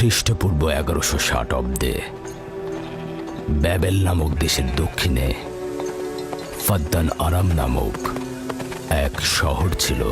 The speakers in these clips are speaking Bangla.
খ্রিস্টপূর্ব 1160 অব্দে ব্যাবেল নামক দেশের দক্ষিণে ফাদ্দান আরাম নামক এক শহর ছিল।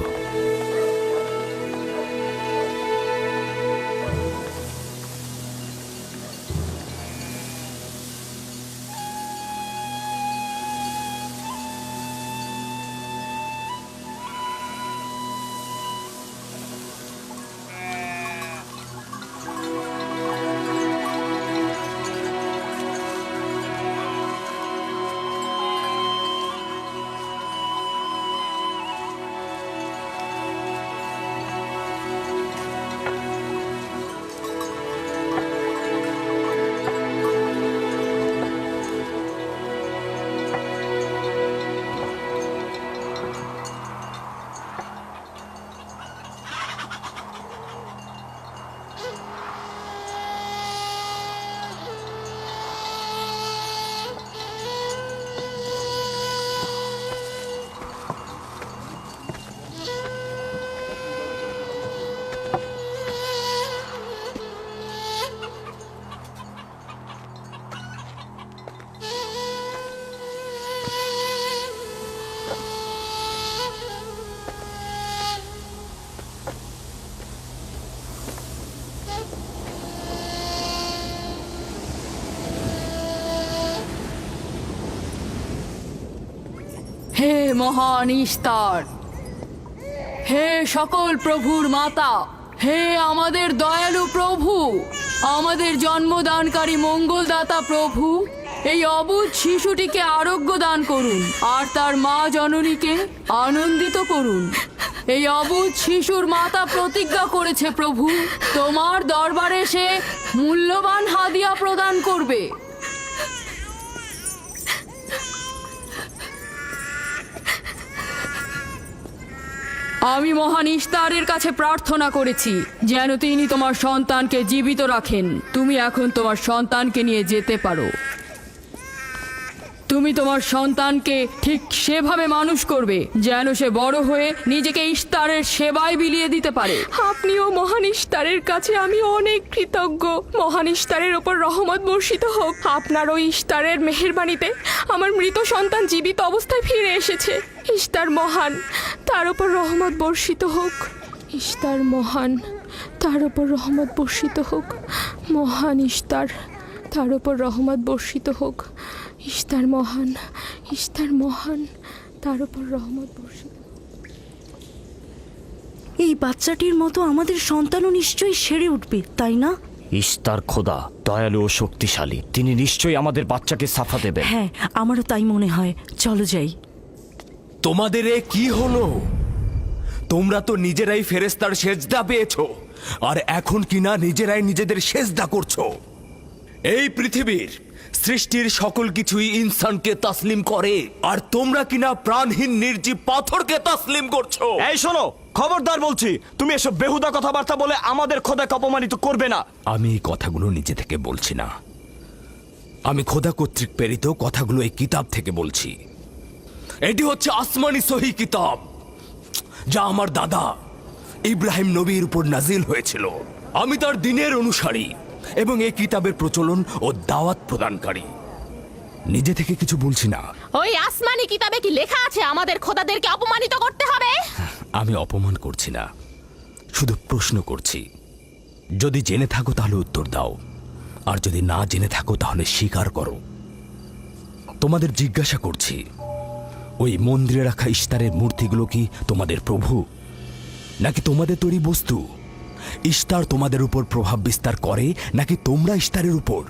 হে মহান ইস্তার, হে সকল প্রভুর মাতা, হে আমাদের দয়ালু প্রভু, আমাদের জন্মদানকারী মঙ্গলদাতা প্রভু, এই অবুঝ শিশুটিকে আরোগ্য দান করুন আর তার মা জননীকে আনন্দিত করুন। এই অবুঝ শিশুর মাতা প্রতিজ্ঞা করেছে প্রভু, তোমার দরবারে সে মূল্যবান হাদিয়া প্রদান করবে। আমি মহান ইস্তারের কাছে প্রার্থনা করেছি যেন তিনি তোমার সন্তানকে জীবিত রাখেন। তুমি এখন তোমার সন্তানকে নিয়ে যেতে পারো। তুমি তোমার সন্তানকে ঠিক সেভাবে মানুষ করবে যেন সে বড় হয়ে নিজেকে ইস্তারের সেবায় বিলিয়ে দিতে পারে। আপনিও মহান ইস্তারের কাছে আমি অনেক কৃতজ্ঞ। মহান ইস্তারের ওপর রহমত বর্ষিত হোক। আপনার ওই ইস্তারের মেহেরবানিতে আমার মৃত সন্তান জীবিত অবস্থায় ফিরে এসেছে। ইস্তার মহান, তার ওপর রহমত বর্ষিত হোক। ইস্তার মহান, তার ওপর রহমত বর্ষিত হোক। মহান ইস্তার, তার ওপর রহমত বর্ষিত হোক। ইস্তার মহান, ইস্তার মহান, তার ওপর রহমত বর্ষিত। এই বাচ্চাটির মতো আমাদের সন্তানও নিশ্চয়ই সেরে উঠবে, তাই না? ইস্তার খোদা দয়ালু ও শক্তিশালী, তিনি নিশ্চয়ই আমাদের বাচ্চাকে সাফা দেবেন। হ্যাঁ, আমারও তাই মনে হয়। চলো যাই। তোমাদের এ কি হলো? তোমরা তো নিজেরাই ফেরেশতার সেজদা পেয়েছো, আর এখন কিনা নিজেরাই নিজেদের সেজদা করছো। এই পৃথিবীর সৃষ্টির সকল কিছুই ইনসানকে তাসলিম করে, আর তোমরা কিনা প্রাণহীন নির্জীব পাথরকে তাসলিম করছো। এই শোনো, খবরদার বলছি, তুমি এসব বেহুদা কথাবার্তা বলে আমাদের খোদাকে অপমানিত করবে না। আমি এই কথাগুলো নিজে থেকে বলছি না, আমি খোদা কর্তৃক প্রেরিত কথাগুলো এই কিতাব থেকে বলছি। এটি হচ্ছে আসমানি সহি কিতাব, যা আমার দাদা ইব্রাহিম নবীর উপর নাজিল হয়েছিল। আমি তার দিনের অনুসারী এবং এই কিতাবের প্রচলন ও দাওয়াত প্রদানকারী। নিজে থেকে কিছু বলছি না। ওই আসমানি কিতাবে কি লেখা আছে আমাদের খোদাদেরকে অপমানিত করতে হবে? আমি অপমান করছি না, শুধু প্রশ্ন করছি। যদি জেনে থাকো তাহলে উত্তর দাও, আর যদি না জেনে থাকো তাহলে স্বীকার করো। তোমাদের জিজ্ঞাসা করছি, ওই মন্দিরে রাখা ইস্তারের মূর্তিগুলো কি তোমাদের প্রভু, নাকি তোমাদের তৈরি বস্তু? ইস্তার তোমাদের উপর প্রভাব বিস্তার করে নাকি তোমরা ইস্তারের উপর?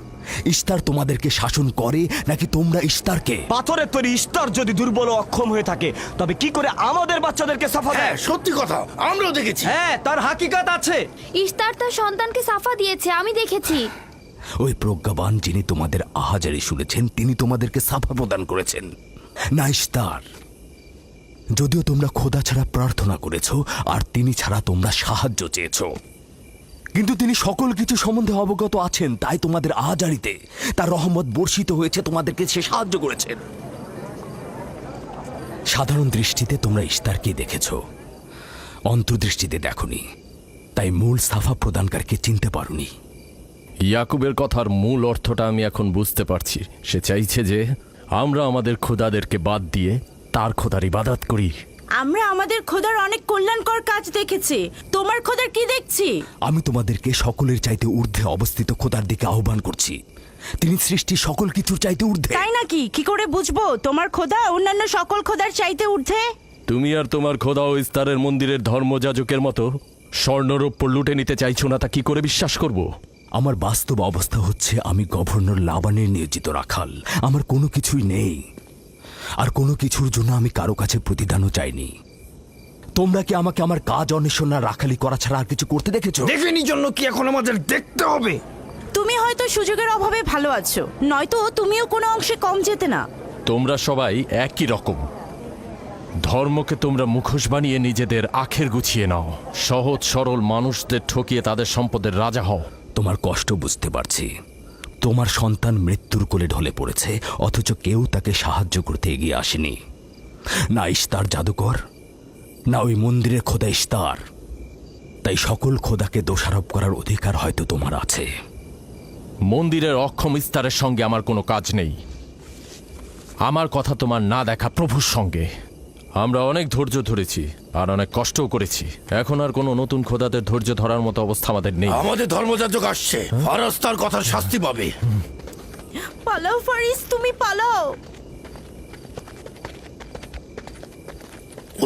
ইস্তার তোমাদেরকে শাসন করে নাকি তোমরা ইস্তারকে? পাথরের তৈরি ইস্তার যদি দুর্বল ও অক্ষম হয়ে থাকে, তবে কি করে আমাদের বাচ্চাদেরকে সাফা দেয়? সত্যি কথা, আমরাও দেখেছি। হ্যাঁ, তার হাকিকাত আছে। ইস্তার তার সন্তানকে সাফা দিয়েছে, আমি দেখেছি। ওই প্রজ্ঞাবান যিনি তোমাদের আহাজারি শুনেছেন, তিনি তোমাদেরকে সাফা প্রদান করেছেন, না ইস্তার। যদিও তোমরা খোদা ছাড়া প্রার্থনা করেছ আর তিনি ছাড়া তোমরা সাহায্য চেয়েছ, কিন্তু তিনি সকল কিছু সম্বন্ধে অবগত আছেন, তাই তোমাদের আহাজারিতে তার রহমত বর্ষিত হয়েছে, তোমাদেরকে সে সাহায্য করেছেন। সাধারণ দৃষ্টিতে তোমরা ইস্তারকে দেখেছ, অন্তর্দৃষ্টিতে দেখনি, তাই মূল সাফা প্রদানকারীকে চিনতে পারোনি। ইয়াকুবের কথার মূল অর্থটা আমি এখন বুঝতে পারছি। সে চাইছে যে আমরা আমাদের খোদাদেরকে বাদ দিয়ে তার খোদার ইবাদত করি। আমরা আমাদের খোদার অনেক কল্যাণকর কাজ দেখেছি, তোমার খোদার কি দেখছি? আমি তোমাদেরকে সকলের চাইতে ঊর্ধ্বে অবস্থিত খোদার দিকে আহ্বান করছি। তিনি সৃষ্টির সকল কিছুর চাইতে ঊর্ধ্বে। তাই নাকি? কি করে বুঝবো তোমার খোদা অন্যান্য সকল খোদার চাইতে ঊর্ধ্বে? তুমি আর তোমার খোদা ও ইস্তারের মন্দিরের ধর্মযাজকের মতো স্বর্ণরৌপ্য লুটে নিতে চাইছো না, তা কি করে বিশ্বাস করব? আমার বাস্তব অবস্থা হচ্ছে আমি গভর্নর লাবানের নিয়োজিত রাখাল। আমার কোনো কিছুই নেই, আর কোনো কিছুর জন্য আমি কারো কাছে প্রতিদানও চাইনি। তোমরা কি আমাকে আমার কাজ অন্বেষণ আর রাখালি করা ছাড়া আর কিছু করতে দেখেছো? দেখেনি জন্য কি এখন আমাদের দেখতে হবে? তুমি হয়তো সুযোগের অভাবে ভালো আছো, নয়তো তুমিও কোনো অংশে কম যেতে না। তোমরা সবাই একই রকম। ধর্মকে তোমরা মুখোশ বানিয়ে নিজেদের আখের গুছিয়ে নাও, সহজ সরল মানুষদের ঠকিয়ে তাদের সম্পদের রাজা হও। তোমার কষ্ট বুঝতে পারছি। তোমার সন্তান মৃত্যুর কোলে ঢলে পড়েছে, অথচ কেউ তাকে সাহায্য করতে এগিয়ে আসেনি। না ইস্তার জাদুকর, না ওই মন্দিরের খোদা ইস্তার। তাই সকল খোদাকে দোষারোপ করার অধিকার হয়তো তোমার আছে। মন্দিরের অক্ষম ইস্তারের সঙ্গে আমার কোনো কাজ নেই। আমার কথা তোমার না দেখা প্রভুর সঙ্গে। আমরা অনেক ধৈর্য ধরেছি আর অনেক কষ্টও করেছি। এখন আর কোনো নতুন খোদাদের ধৈর্য ধরার মতো অবস্থা আমাদের নেই। আমাদের ধর্মযাজক আসছে, ফারাজ তার কথার শাস্তি পাবে। পালাও ফারিস, তুমি পালাও।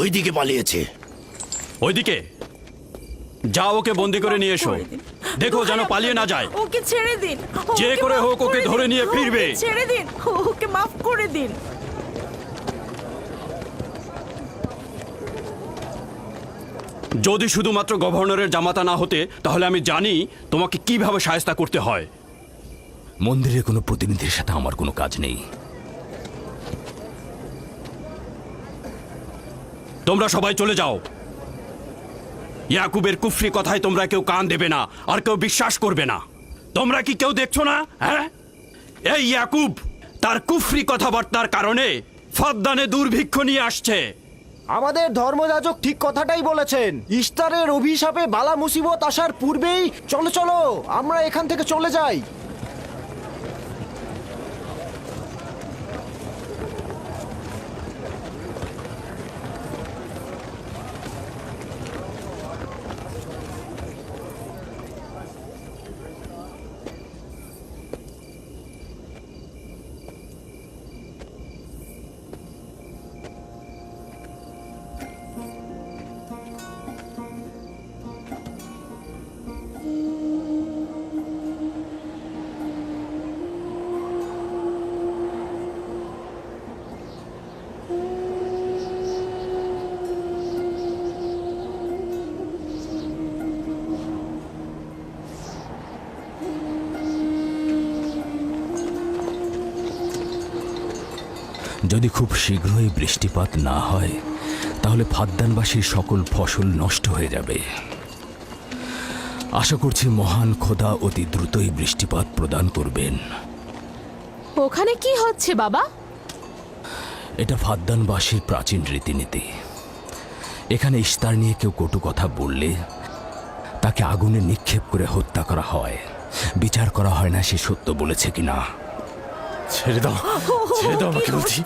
ওইদিকে পালিয়েছে। ওইদিকে যাও, ওকে বন্দি করে নিয়ে এসো। দেখো যেন পালিয়ে না যায়। ওকে ছেড়ে দিন, যে ওকে করে মাফ হোক ওকে দিন। ধরে নিয়ে ফিরবে। ওকে ছেড়ে দিন, ওকে মাফ করে দিন। যদি শুধুমাত্র গভর্নরের জামাতা না হতে, তাহলে আমি জানি তোমাকে কিভাবে শায়েস্তা করতে হয়। মন্দিরের কোনো প্রতিনিধির সাথে আমার কোনো কাজ নেই। তোমরা সবাই চলে যাও। ইয়াকুবের কুফরি কথায় তোমরা কেউ কান দেবে না, আর কেউ বিশ্বাস করবে না। তোমরা কি কেউ দেখছো না? হ্যাঁ, এই ইয়াকুব তার কুফরি কথাবার্তার কারণে ফাদ্দানে দুর্ভিক্ষ নিয়ে আসছে। আমাদের ধর্মযাজক ঠিক কথাটাই বলেছেন। ইস্তারের অভিশাপে বালা মুসিবত আসার পূর্বেই চলো চলো আমরা এখান থেকে চলে যাই। যদি খুব শীঘ্রই বৃষ্টিপাত না হয়, তাহলে ফাদ্দানবাসীর সকল ফসল নষ্ট হয়ে যাবে। আশা করছি মহান খোদা অতি দ্রুতই বৃষ্টিপাত প্রদান করবেন। ওখানে কি হচ্ছে বাবা? এটা ফাদ্দানবাসীর প্রাচীন রীতিনীতি। এখানে ইস্তার নিয়ে কেউ কটু কথা বললে তাকে আগুনে নিক্ষেপ করে হত্যা করা হয়। বিচার করা হয় না সে সত্য বলেছে কিনা। ছেড়ে দাও, ছেড়ে দাও আমাকে বলছি।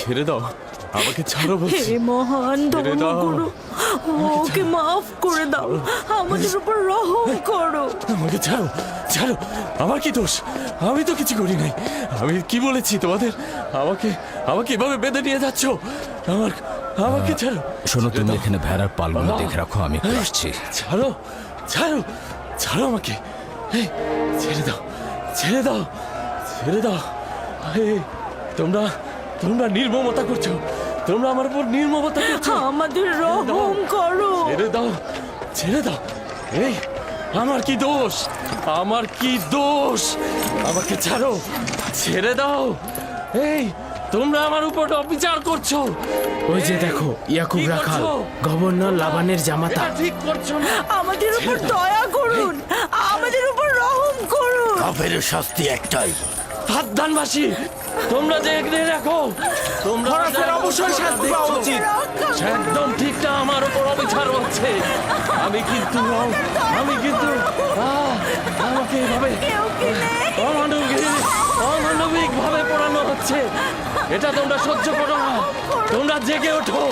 ছেড়ে দাও, আমাকে ছাড়ো বলছি। হে মহান ছেড়ে দাও। ধর্মগুরু, ওকে মাফ করে দাও, আমাদের উপর রহম করো। আমাকে ছাড়ো, ছাড়ো। আমার কি দোষ? আমি তো কিছু করি নাই। আমি কি বলেছি তোমাদের? আমাকে আমাকে এভাবে বেঁধে নিয়ে যাচ্ছ? আমাকে ছাড়ো। শোনো, তুমি এখানে ভেড়ার পালগুলো দেখে রাখো, আমি একটু আসছি। ছাড়ো, ছাড়ো, ছাড়ো আমাকে। এই, ছেড়ে দাও, ছেড়ে দাও, ছেড়ে দাও। এই, তোমরা তোমরা নির্মমতা করছো। তোমরা আমার উপর নির্মমতা করছো। আমাদের রহম করো। ছেড়ে দাও, ছেড়ে দাও। এই, আমার কি দোষ? আমার কি দোষ? আমাকে ছাড়ো, ছেড়ে দাও। এই, তোমরা আমার উপর অবিচার করছো। ওই যে দেখো, ইয়াকুব কি রাখাল, করছো? গভর্নর লাবানের জামাতা। এটা ঠিক করছো না। আমাদের উপর দয়া করুন, আমাদের উপর রহম করুন। কাফের শাস্তি একটাই। ফাদ্দানবাসী, তোমরা যে এগিয়ে রাখো, তোমরা অবশ্যই শাস্তি পাওয়া উচিত। একদম ঠিক না, আমার উপর অবিচার হচ্ছে। আমি কিন্তু আমাকে এভাবে অমানবিক ভাবে পোড়ানো হচ্ছে। এটা তোমরা সহ্য করো না, তোমরা জেগে ওঠো।